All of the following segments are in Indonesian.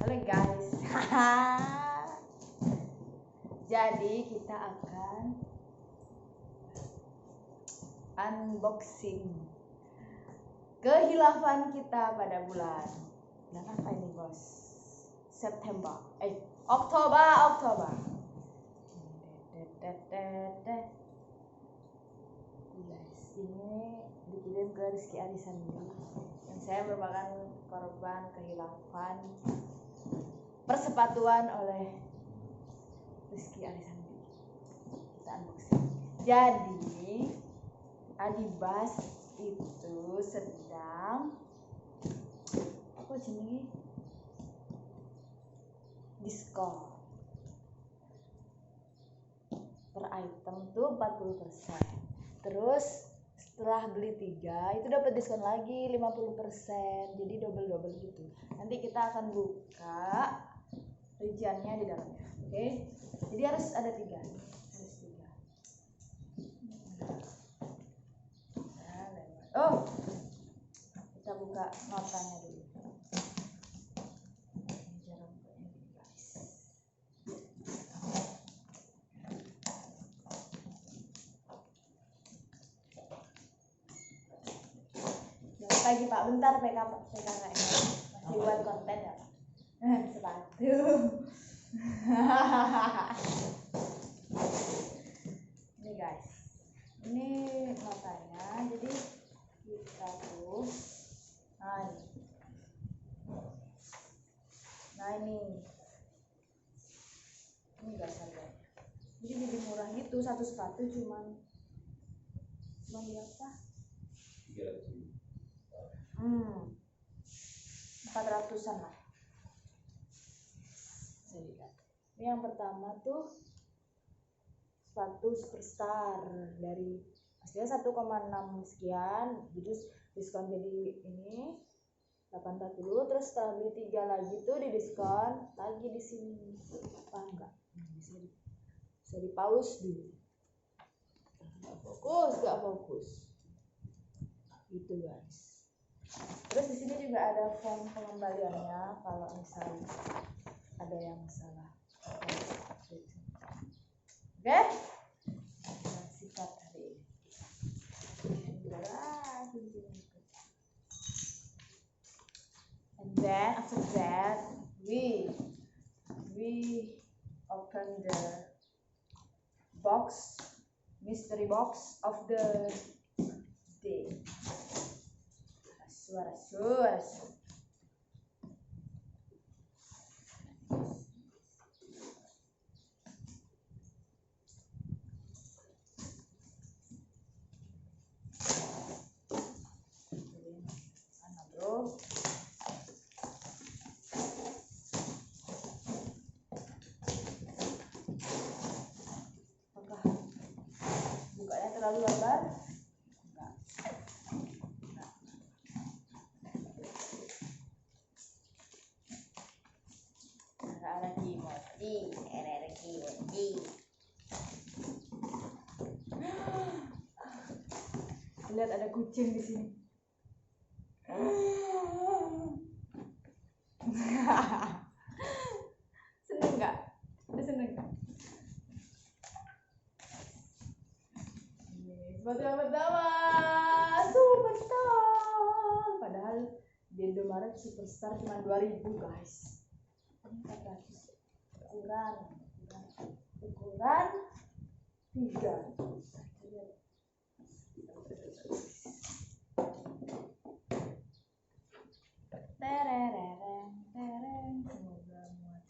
Halo guys. Jadi kita akan unboxing kehilafan kita pada bulan apa ini bos? Oktober. Guys, ini dikirim ke Rizky Arisan yang saya merupakan korban kehilafan persepatuan oleh Rizky Arisan. Kita unboxing. Jadi adidas itu sedang apa jenenge diskon per item tuh 40%. Terus setelah beli 3 itu dapat diskon lagi 50%. Jadi double gitu. Nanti kita akan buka rinciannya di dalamnya. Oke. Jadi harus ada 3. Oh, kita buka notanya dulu. Lagi Pak, bentar PKKM masih buat konten ya Pak. Sepatu. Ini guys, ini notanya. Jadi kita tuh nah ini guys harganya. Jadi lebih murah gitu, satu sepatu cuman berapa? 400-an lah. Ini yang pertama tuh sepatu superstar dari aslinya 1,6 sekian, jadi diskon jadi ini 840. Terus setelah beli 3 lagi tuh di diskon lagi di sini. Apa enggak? Bisa di pause dulu. Gak fokus. Gitu guys. Terus di sini juga ada form pengembaliannya kalau misalnya ada yang salah. Oke? Sikat hari ini. And then after that we open the box, mystery box of the day. Suara. Mana bro? Apakah bukanya terlalu lebar? Lihat ada kucing di sini. Seneng nggak? Sepatu yang pertama superstar. Padahal di Indomaret superstar cuma 2.000 guys. 400. Ukuran 3. Semoga muat.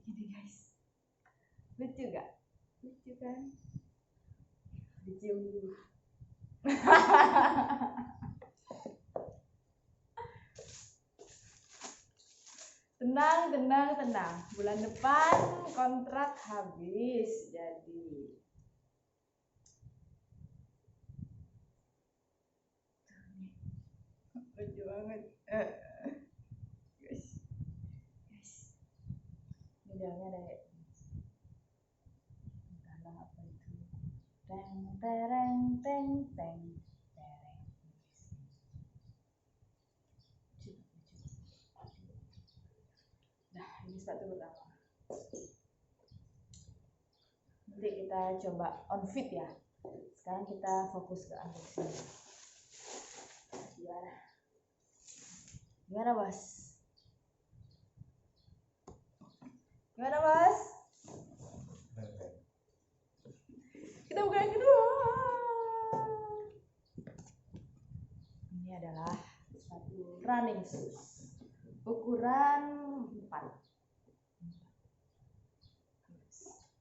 Gini guys, lucu gak? Lucu kan? Dicium dulu. Tenang. Bulan depan kontrak habis jadi. Lucu banget. Guys. Ini jalannya ada entahlah apa itu. Teng. sepatu pertama. Nanti kita coba on fit ya. Sekarang kita fokus ke unboxing. Gimana bos? Gimana bos? Kita buka yang kedua. Ini adalah sepatu running shoes ukuran 4.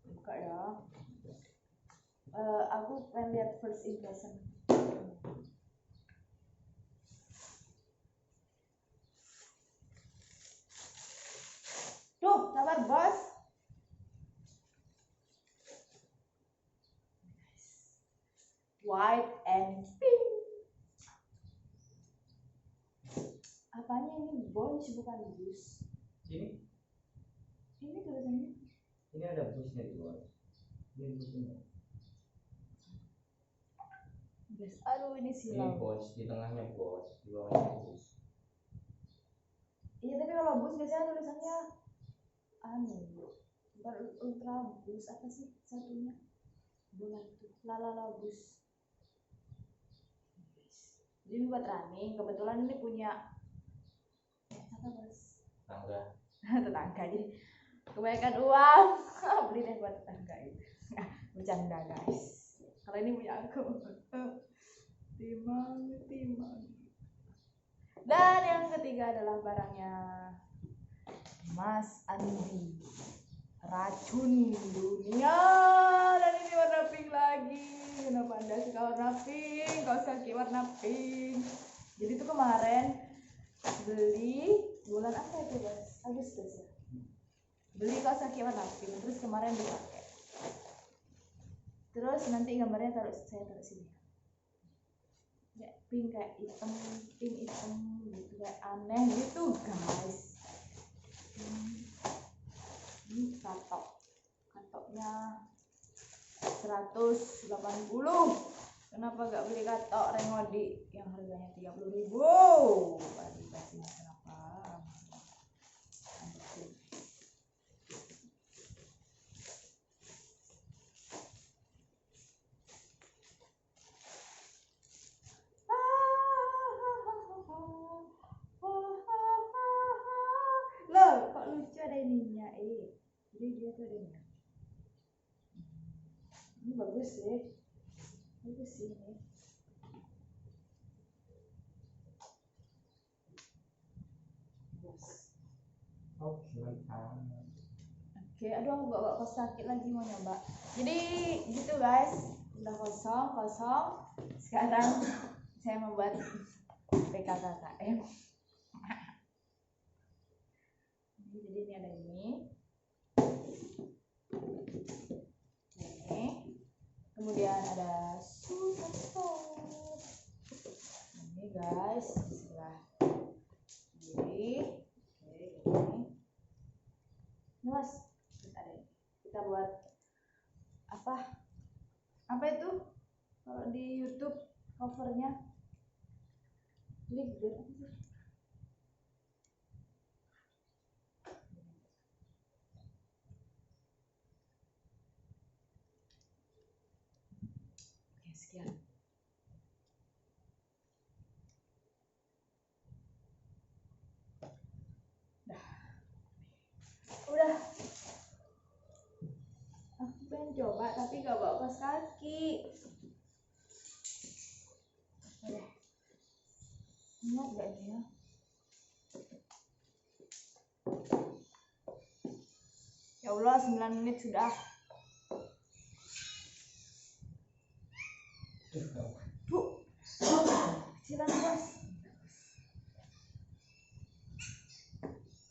Buka ya. Aku pengen lihat first impression. Tuh, sabar bos. White and pink. Apanya ini? Bonch bukan bus. Ini Tulisannya. ini ada busnya di luar. Ini busnya. Guys, aduh ini Ini silau. bos, di tengahnya bos, di bawahnya bus. Iya tapi kalau bus biasanya tulisannya bukan ultra bus, apa sih satunya? Bola itu, lalala bus. Jadi ini buat running. Kebetulan ini punya apa bos? Tangga. Tetangga. Jadi kebanyakan uang beli deh buat tetangga itu. Bercanda guys. Kalau ini punya aku. Timang. Dan yang ketiga adalah barangnya Mas Andi, racun dunia. Dan ini warna pink lagi. Kenapa Anda suka warna pink? Kaos kaki warna pink. Jadi itu kemarin beli bulan apa itu guys? Agustus ya. Beli kaos kaki warna pink, terus kemarin dipakai. Terus nanti gambarnya saya taruh sini. Ya, pink kayak hitam gitu, kayak aneh gitu guys. Ini katoknya 180. Kenapa gak beli katok Rengodi yang harganya 30.000? Dikasih kenapa? Loh, kok lucu ada ininya? Jadi dia tuh ada ininya. Ini bagus sih ini. Oke, aduh aku gak sakit lagi mau nyoba. Jadi gitu guys, udah kosong. Sekarang saya membuat PKKKM. Jadi ini ada ini. Kemudian ada super. Ini guys, sebelah kiri. Oke, ini. Mas, ada ini. Kita buat apa itu? Kalau di YouTube covernya link apa sih? Oke, sekian. Udah. Aku pengen coba tapi gak bawa kaos kaki. Oke. Ingat gak ini ya? Ya Allah, 9 menit sudah. Bu, kecilan bos.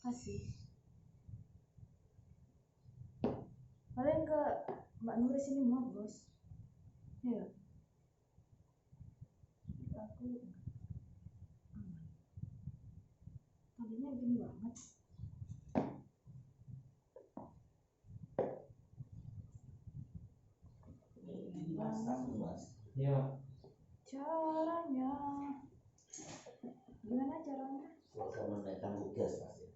Kasih. Kalian ke Mbak Nur sini muat bos. Ya. Aku tadinya gini banget. Ya. Caranya. Gimana caranya? Kalau menaikkan gas pasti.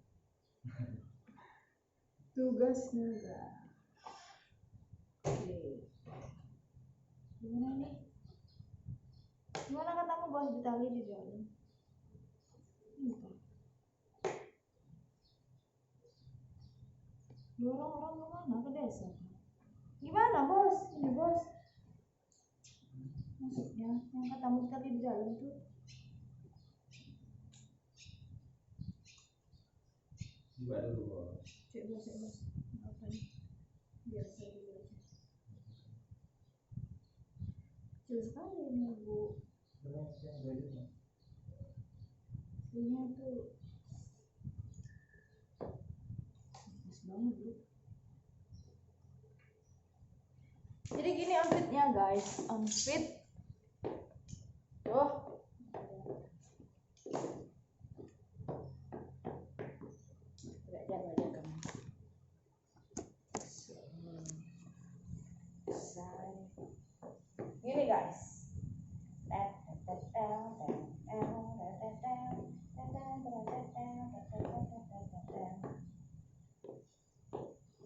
tugas negara. Oke. Gimana nih? Gimana katamu bos ditali di dalam? Dua orang kemana? Ke desa. Gimana bos? Ini bos. Maksudnya yang katamu ditali di dalam tuh. Coba dulu bos. Cek bos. Apa nih? Biasa dulu aja. Kecil sekali ini bu. Aslinya tuh bagus banget bu. Jadi gini outfitnya guys, outfit tuh. Belajar kamu. Gini guys.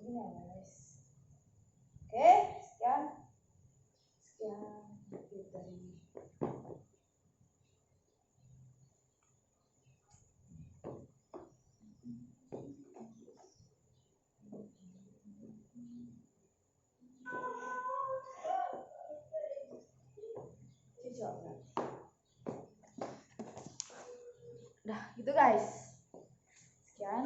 Ini ya guys. Oke, sekian dari Udah gitu guys. Sekian.